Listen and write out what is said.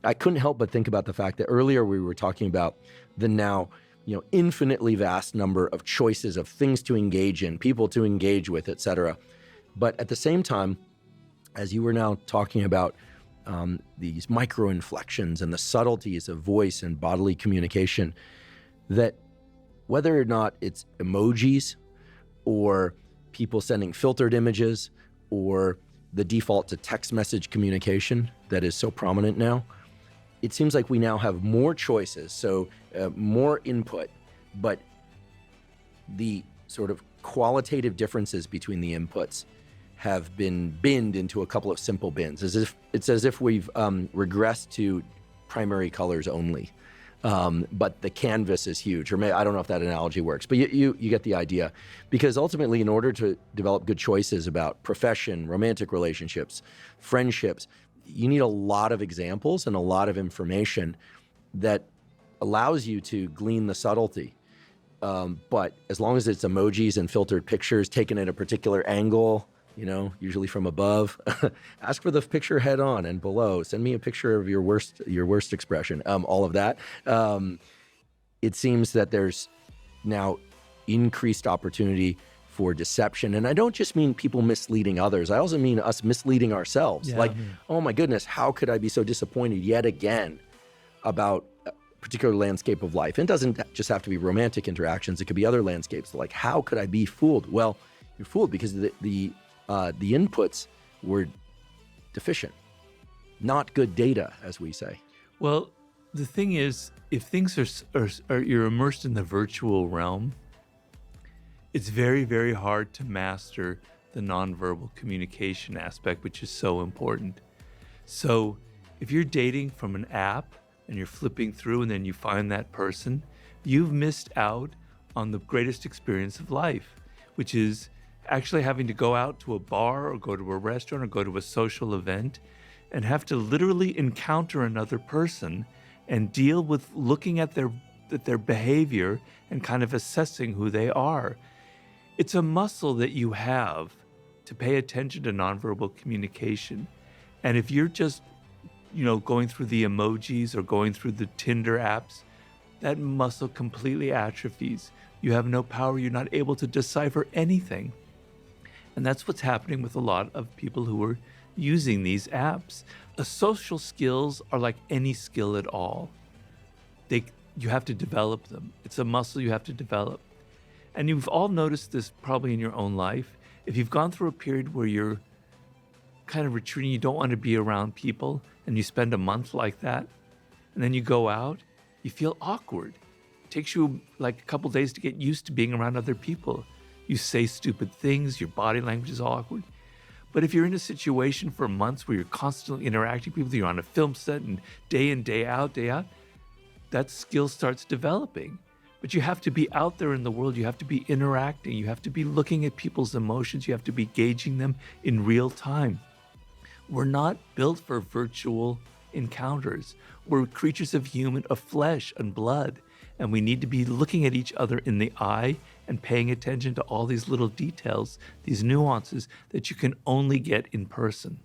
I couldn't help but think about the fact that earlier we were talking about the now, infinitely vast number of choices of things to engage in, people to engage with, et cetera. But at the same time, as you were now talking about these micro inflections and the subtleties of voice and bodily communication, that whether or not it's emojis or people sending filtered images or the default to text message communication that is so prominent now, it seems like we now have more choices, so more input, but the sort of qualitative differences between the inputs have been binned into a couple of simple bins, it's as if we've regressed to primary colors only. But the canvas is huge, or I don't know if that analogy works, but you get the idea. Because ultimately, in order to develop good choices about profession, romantic relationships, friendships, you need a lot of examples and a lot of information that allows you to glean the subtlety. But as long as it's emojis and filtered pictures taken at a particular angle, usually from above, ask for the picture head on and below, send me a picture of your worst expression, all of that. It seems that there's now increased opportunity for deception. And I don't just mean people misleading others. I also mean us misleading ourselves. Oh my goodness, how could I be so disappointed yet again about a particular landscape of life? And it doesn't just have to be romantic interactions. It could be other landscapes. Like, how could I be fooled? Well, you're fooled because the inputs were deficient, not good data, as we say. Well, the thing is, if things are you're immersed in the virtual realm, it's very, very hard to master the nonverbal communication aspect, which is so important. So if you're dating from an app and you're flipping through and then you find that person, you've missed out on the greatest experience of life, which is actually having to go out to a bar or go to a restaurant or go to a social event and have to literally encounter another person and deal with looking at their behavior and kind of assessing who they are. It's a muscle that you have to pay attention to nonverbal communication. And if you're just, going through the emojis or going through the Tinder apps, that muscle completely atrophies. You have no power. You're not able to decipher anything. And that's what's happening with a lot of people who are using these apps. The social skills are like any skill at all. You have to develop them. It's a muscle you have to develop. And you've all noticed this probably in your own life. If you've gone through a period where you're kind of retreating, you don't want to be around people, and you spend a month like that, and then you go out, you feel awkward. It takes you like a couple days to get used to being around other people. You say stupid things, your body language is all awkward. But if you're in a situation for months where you're constantly interacting with people, you're on a film set and day out, that skill starts developing. But you have to be out there in the world. You have to be interacting. You have to be looking at people's emotions. You have to be gauging them in real time. We're not built for virtual encounters. We're creatures of flesh and blood. And we need to be looking at each other in the eye and paying attention to all these little details, these nuances that you can only get in person.